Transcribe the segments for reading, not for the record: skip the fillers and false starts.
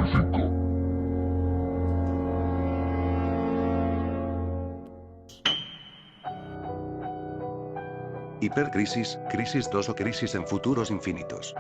científica. Hipercrisis, Crisis 2 o Crisis en futuros infinitos.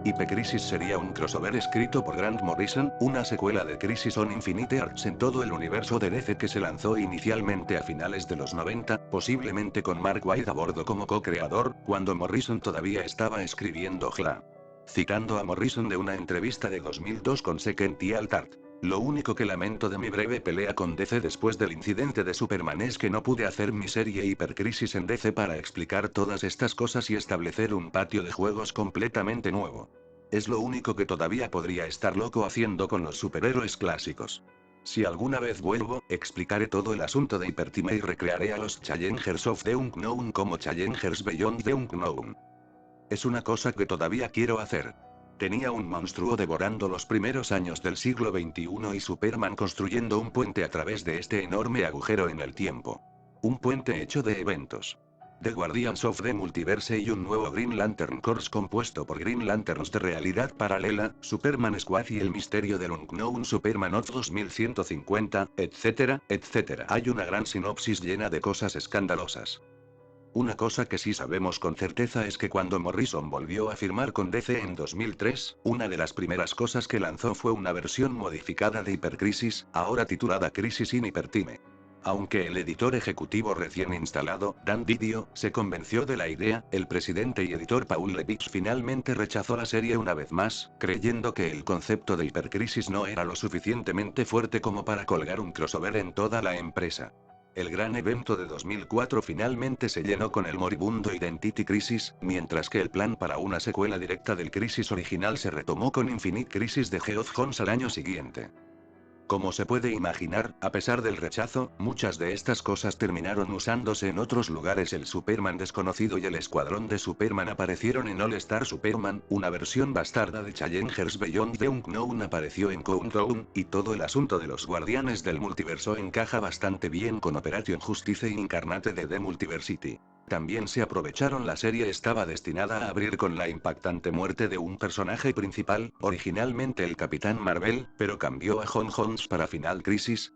Hypercrisis sería un crossover escrito por Grant Morrison, una secuela de Crisis on Infinite Earths en todo el universo de DC que se lanzó inicialmente a finales de los 90, posiblemente con Mark Waid a bordo como co-creador, cuando Morrison todavía estaba escribiendo GLA. Citando a Morrison de una entrevista de 2002 con Second y Altart. Lo único que lamento de mi breve pelea con DC después del incidente de Superman es que no pude hacer mi serie Hipercrisis en DC para explicar todas estas cosas y establecer un patio de juegos completamente nuevo. Es lo único que todavía podría estar loco haciendo con los superhéroes clásicos. Si alguna vez vuelvo, explicaré todo el asunto de Hypertime y recrearé a los Challengers of the Unknown como Challengers Beyond the Unknown. Es una cosa que todavía quiero hacer. Tenía un monstruo devorando los primeros años del siglo XXI y Superman construyendo un puente a través de este enorme agujero en el tiempo. Un puente hecho de eventos. The Guardians of the Multiverse y un nuevo Green Lantern Corps compuesto por Green Lanterns de realidad paralela, Superman Squad y el misterio del Unknown Superman of 2150, etcétera, etcétera. Hay una gran sinopsis llena de cosas escandalosas. Una cosa que sí sabemos con certeza es que cuando Morrison volvió a firmar con DC en 2003, una de las primeras cosas que lanzó fue una versión modificada de Hypercrisis, ahora titulada Crisis in Hypertime. Aunque el editor ejecutivo recién instalado, Dan Didio, se convenció de la idea, el presidente y editor Paul Levitz finalmente rechazó la serie una vez más, creyendo que el concepto de Hypercrisis no era lo suficientemente fuerte como para colgar un crossover en toda la empresa. El gran evento de 2004 finalmente se llenó con el moribundo Identity Crisis, mientras que el plan para una secuela directa del Crisis original se retomó con Infinite Crisis de Geoff Johns al año siguiente. Como se puede imaginar, a pesar del rechazo, muchas de estas cosas terminaron usándose en otros lugares. El Superman desconocido y el escuadrón de Superman aparecieron en All Star Superman, una versión bastarda de Challengers Beyond the Unknown apareció en Countdown, y todo el asunto de los guardianes del multiverso encaja bastante bien con Operation Justice Incarnate de The Multiversity. También se aprovecharon. La serie estaba destinada a abrir con la impactante muerte de un personaje principal, originalmente el Capitán Marvel, pero cambió a John Jones para Final Crisis.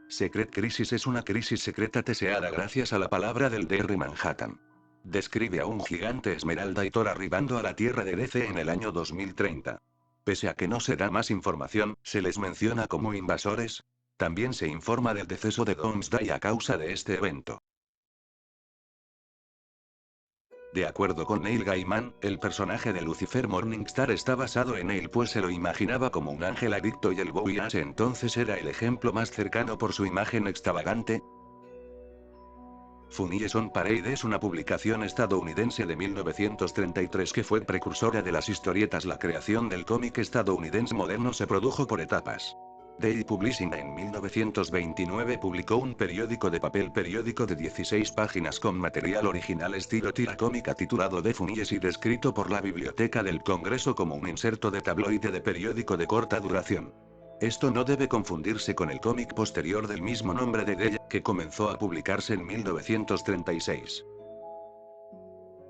Secret Crisis es una crisis secreta deseada gracias a la palabra del Dr. Manhattan. Describe a un gigante esmeralda y Thor arribando a la Tierra de DC en el año 2030. Pese a que no se da más información, se les menciona como invasores. También se informa del deceso de Doomsday a causa de este evento. De acuerdo con Neil Gaiman, el personaje de Lucifer Morningstar está basado en él pues se lo imaginaba como un ángel adicto y el Bowie Ace entonces era el ejemplo más cercano por su imagen extravagante. Funnies on Parade es una publicación estadounidense de 1933 que fue precursora de las historietas. La creación del cómic estadounidense moderno se produjo por etapas. Day Publishing en 1929 publicó un periódico de papel periódico de 16 páginas con material original estilo tira cómica titulado The Funnies y descrito por la Biblioteca del Congreso como un inserto de tabloide de periódico de corta duración. Esto no debe confundirse con el cómic posterior del mismo nombre de Day, que comenzó a publicarse en 1936.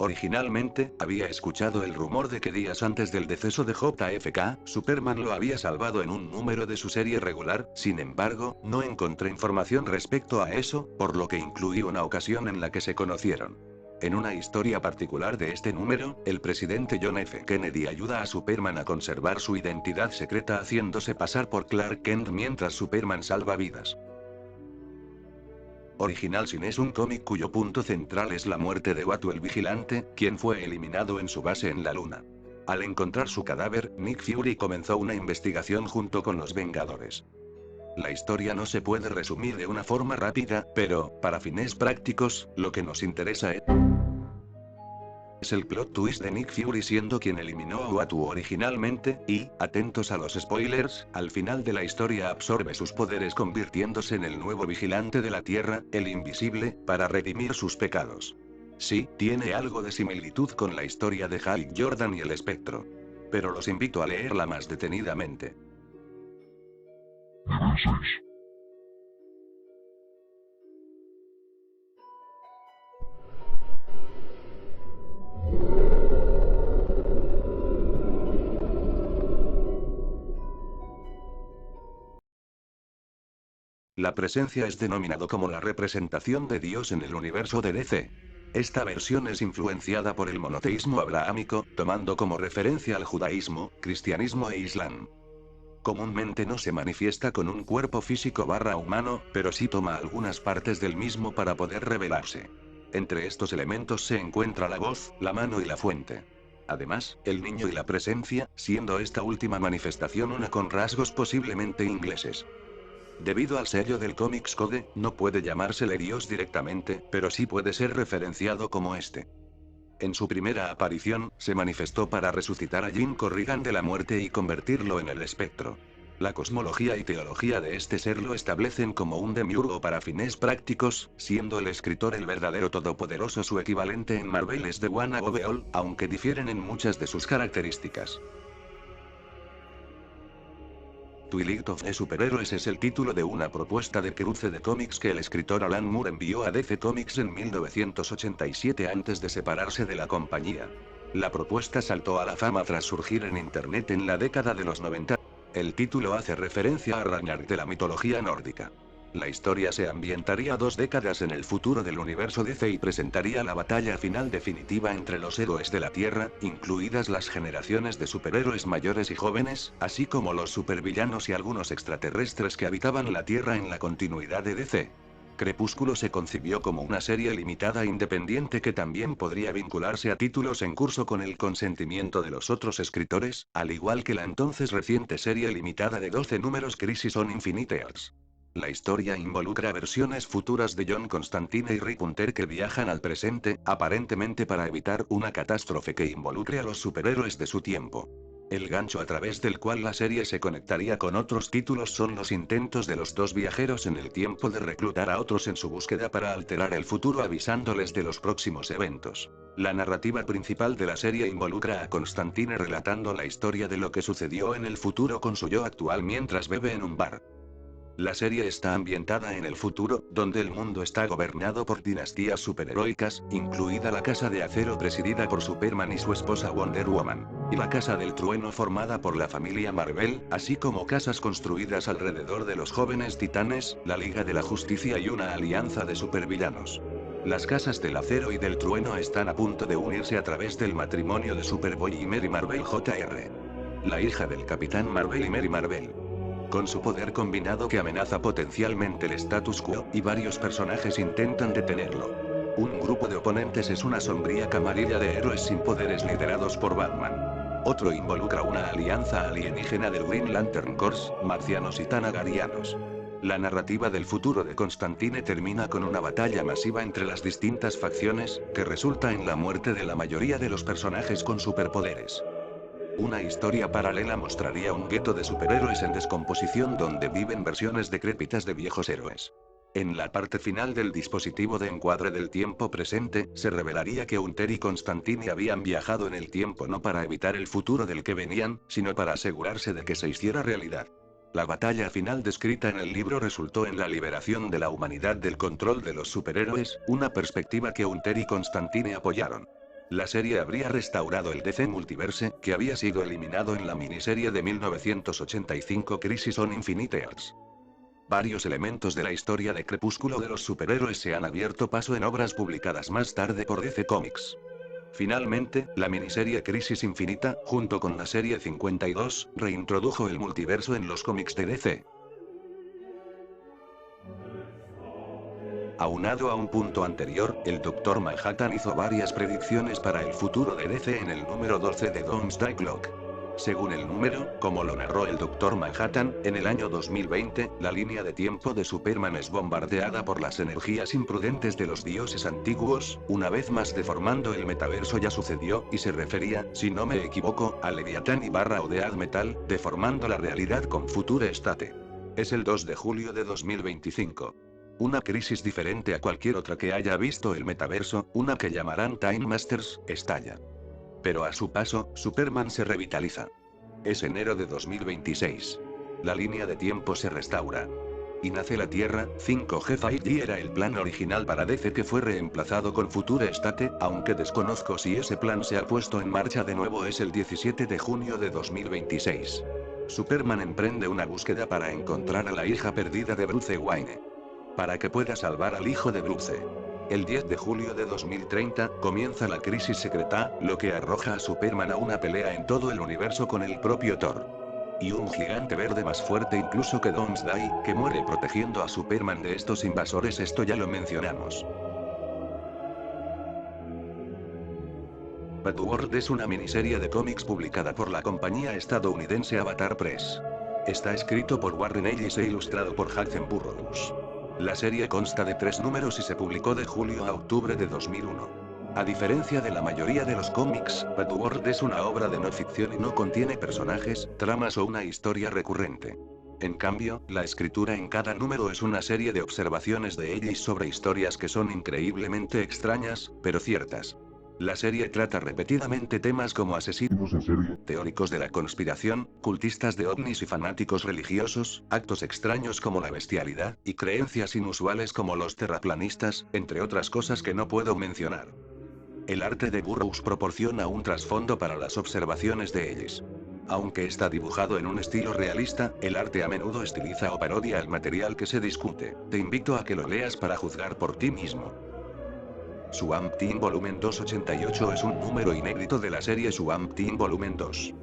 Originalmente, había escuchado el rumor de que días antes del deceso de JFK, Superman lo había salvado en un número de su serie regular. Sin embargo, no encontré información respecto a eso, por lo que incluí una ocasión en la que se conocieron. En una historia particular de este número, el presidente John F. Kennedy ayuda a Superman a conservar su identidad secreta haciéndose pasar por Clark Kent mientras Superman salva vidas. Original Sin es un cómic cuyo punto central es la muerte de Uatu el Vigilante, quien fue eliminado en su base en la Luna. Al encontrar su cadáver, Nick Fury comenzó una investigación junto con los Vengadores. La historia no se puede resumir de una forma rápida, pero, para fines prácticos, lo que nos interesa es el plot twist de Nick Fury siendo quien eliminó a Uatu originalmente, y, atentos a los spoilers, al final de la historia absorbe sus poderes convirtiéndose en el nuevo vigilante de la Tierra, el Invisible, para redimir sus pecados. Sí, tiene algo de similitud con la historia de Hal Jordan y el Espectro. Pero los invito a leerla más detenidamente. Nivel 6. La presencia es denominado como la representación de Dios en el universo de DC. Esta versión es influenciada por el monoteísmo abrahámico, tomando como referencia al judaísmo, cristianismo e islam. Comúnmente no se manifiesta con un cuerpo físico barra humano, pero sí toma algunas partes del mismo para poder revelarse. Entre estos elementos se encuentra la voz, la mano y la fuente. Además, el niño y la presencia, siendo esta última manifestación una con rasgos posiblemente ingleses. Debido al sello del Comics Code, no puede llamársele Dios directamente, pero sí puede ser referenciado como este. En su primera aparición, se manifestó para resucitar a Jim Corrigan de la muerte y convertirlo en el espectro. La cosmología y teología de este ser lo establecen como un demiurgo para fines prácticos, siendo el escritor el verdadero todopoderoso. Su equivalente en Marvel es The One Above All, aunque difieren en muchas de sus características. Twilight of the Superhéroes es el título de una propuesta de cruce de cómics que el escritor Alan Moore envió a DC Comics en 1987 antes de separarse de la compañía. La propuesta saltó a la fama tras surgir en Internet en la década de los 90. El título hace referencia a Ragnar de la mitología nórdica. La historia se ambientaría 2 décadas en el futuro del universo DC y presentaría la batalla final definitiva entre los héroes de la Tierra, incluidas las generaciones de superhéroes mayores y jóvenes, así como los supervillanos y algunos extraterrestres que habitaban la Tierra en la continuidad de DC. Crepúsculo se concibió como una serie limitada independiente que también podría vincularse a títulos en curso con el consentimiento de los otros escritores, al igual que la entonces reciente serie limitada de 12 números Crisis on Infinite Earths. La historia involucra versiones futuras de John Constantine y Rick Hunter que viajan al presente, aparentemente para evitar una catástrofe que involucre a los superhéroes de su tiempo. El gancho a través del cual la serie se conectaría con otros títulos son los intentos de los dos viajeros en el tiempo de reclutar a otros en su búsqueda para alterar el futuro avisándoles de los próximos eventos. La narrativa principal de la serie involucra a Constantine relatando la historia de lo que sucedió en el futuro con su yo actual mientras bebe en un bar. La serie está ambientada en el futuro, donde el mundo está gobernado por dinastías superheroicas, incluida la Casa de Acero presidida por Superman y su esposa Wonder Woman, y la Casa del Trueno formada por la familia Marvel, así como casas construidas alrededor de los jóvenes titanes, la Liga de la Justicia y una alianza de supervillanos. Las casas del Acero y del Trueno están a punto de unirse a través del matrimonio de Superboy y Mary Marvel Jr., la hija del Capitán Marvel y Mary Marvel. Con su poder combinado que amenaza potencialmente el status quo, y varios personajes intentan detenerlo. Un grupo de oponentes es una sombría camarilla de héroes sin poderes liderados por Batman. Otro involucra una alianza alienígena del Green Lantern Corps, marcianos y tanagarianos. La narrativa del futuro de Constantine termina con una batalla masiva entre las distintas facciones, que resulta en la muerte de la mayoría de los personajes con superpoderes. Una historia paralela mostraría un gueto de superhéroes en descomposición donde viven versiones decrépitas de viejos héroes. En la parte final del dispositivo de encuadre del tiempo presente, se revelaría que Hunter y Constantine habían viajado en el tiempo no para evitar el futuro del que venían, sino para asegurarse de que se hiciera realidad. La batalla final descrita en el libro resultó en la liberación de la humanidad del control de los superhéroes, una perspectiva que Hunter y Constantine apoyaron. La serie habría restaurado el DC Multiverse, que había sido eliminado en la miniserie de 1985 Crisis on Infinite Earths. Varios elementos de la historia de Crepúsculo de los superhéroes se han abierto paso en obras publicadas más tarde por DC Comics. Finalmente, la miniserie Crisis Infinita, junto con la serie 52, reintrodujo el multiverso en los cómics de DC. Aunado a un punto anterior, el Dr. Manhattan hizo varias predicciones para el futuro de DC en el número 12 de Doomsday Clock. Según el número, como lo narró el Dr. Manhattan, en el año 2020, la línea de tiempo de Superman es bombardeada por las energías imprudentes de los dioses antiguos, una vez más deformando el metaverso. Ya sucedió, y se refería, si no me equivoco, a Leviatán y barra o Death Metal, deformando la realidad con Future State. Es el 2 de julio de 2025. Una crisis diferente a cualquier otra que haya visto el metaverso, una que llamarán Time Masters, estalla. Pero a su paso, Superman se revitaliza. Es enero de 2026. La línea de tiempo se restaura. Y nace la Tierra, 5G 5G era el plan original para DC que fue reemplazado con Future State, aunque desconozco si ese plan se ha puesto en marcha de nuevo. Es el 17 de junio de 2026. Superman emprende una búsqueda para encontrar a la hija perdida de Bruce Wayne. Para que pueda salvar al hijo de Bruce. El 10 de julio de 2030, comienza la crisis secreta, lo que arroja a Superman a una pelea en todo el universo con el propio Thor. Y un gigante verde más fuerte incluso que Doomsday, que muere protegiendo a Superman de estos invasores, esto ya lo mencionamos. Batworld es una miniserie de cómics publicada por la compañía estadounidense Avatar Press. Está escrito por Warren Ellis e ilustrado por Jackson Burroughs. La serie consta de 3 números y se publicó de julio a octubre de 2001. A diferencia de la mayoría de los cómics, Batworld es una obra de no ficción y no contiene personajes, tramas o una historia recurrente. En cambio, la escritura en cada número es una serie de observaciones de Ellis sobre historias que son increíblemente extrañas, pero ciertas. La serie trata repetidamente temas como asesinos en serie, teóricos de la conspiración, cultistas de ovnis y fanáticos religiosos, actos extraños como la bestialidad, y creencias inusuales como los terraplanistas, entre otras cosas que no puedo mencionar. El arte de Burroughs proporciona un trasfondo para las observaciones de Ellis. Aunque está dibujado en un estilo realista, el arte a menudo estiliza o parodia el material que se discute. Te invito a que lo leas para juzgar por ti mismo. Swamp Thing Volumen 288 es un número inédito de la serie Swamp Thing Volumen 2.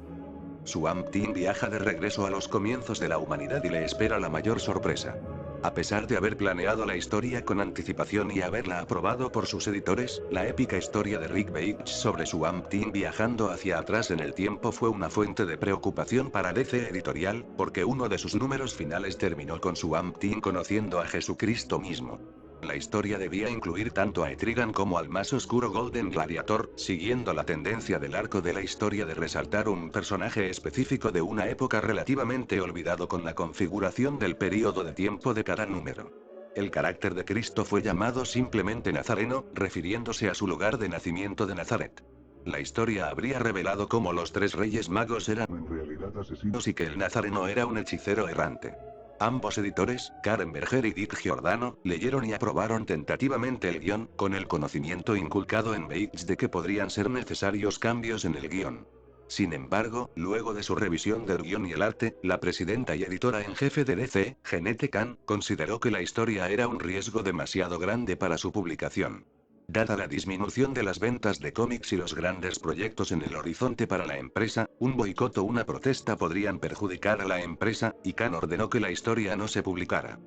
Swamp Thing viaja de regreso a los comienzos de la humanidad y le espera la mayor sorpresa. A pesar de haber planeado la historia con anticipación y haberla aprobado por sus editores, la épica historia de Rick Bates sobre Swamp Thing viajando hacia atrás en el tiempo fue una fuente de preocupación para DC Editorial, porque uno de sus números finales terminó con Swamp Thing conociendo a Jesucristo mismo. La historia debía incluir tanto a Etrigan como al más oscuro Golden Gladiator, siguiendo la tendencia del arco de la historia de resaltar un personaje específico de una época relativamente olvidado con la configuración del período de tiempo de cada número. El carácter de Cristo fue llamado simplemente Nazareno, refiriéndose a su lugar de nacimiento de Nazaret. La historia habría revelado cómo los 3 reyes magos eran en realidad asesinos y que el Nazareno era un hechicero errante. Ambos editores, Karen Berger y Dick Giordano, leyeron y aprobaron tentativamente el guión, con el conocimiento inculcado en Bates de que podrían ser necesarios cambios en el guión. Sin embargo, luego de su revisión del guión y el arte, la presidenta y editora en jefe de DC, Jeanette Kahn, consideró que la historia era un riesgo demasiado grande para su publicación. Dada la disminución de las ventas de cómics y los grandes proyectos en el horizonte para la empresa, un boicot o una protesta podrían perjudicar a la empresa, y Kahn ordenó que la historia no se publicara.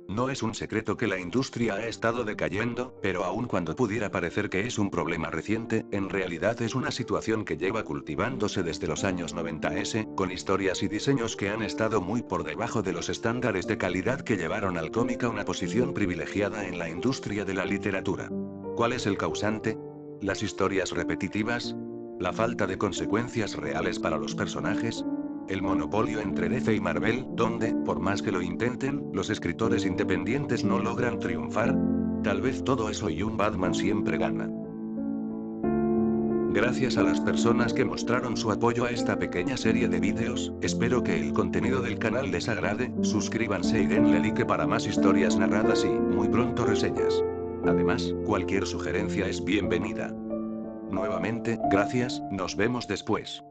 No es un secreto que la industria ha estado decayendo, pero aun cuando pudiera parecer que es un problema reciente, en realidad es una situación que lleva cultivándose desde los años 90s, con historias y diseños que han estado muy por debajo de los estándares de calidad que llevaron al cómic a una posición privilegiada en la industria de la literatura. ¿Cuál es el causante? ¿Las historias repetitivas? ¿La falta de consecuencias reales para los personajes? El monopolio entre DC y Marvel, donde, por más que lo intenten, los escritores independientes no logran triunfar. Tal vez todo eso y un Batman siempre gana. Gracias a las personas que mostraron su apoyo a esta pequeña serie de vídeos, espero que el contenido del canal les agrade, suscríbanse y denle like para más historias narradas y, muy pronto reseñas. Además, cualquier sugerencia es bienvenida. Nuevamente, gracias, nos vemos después.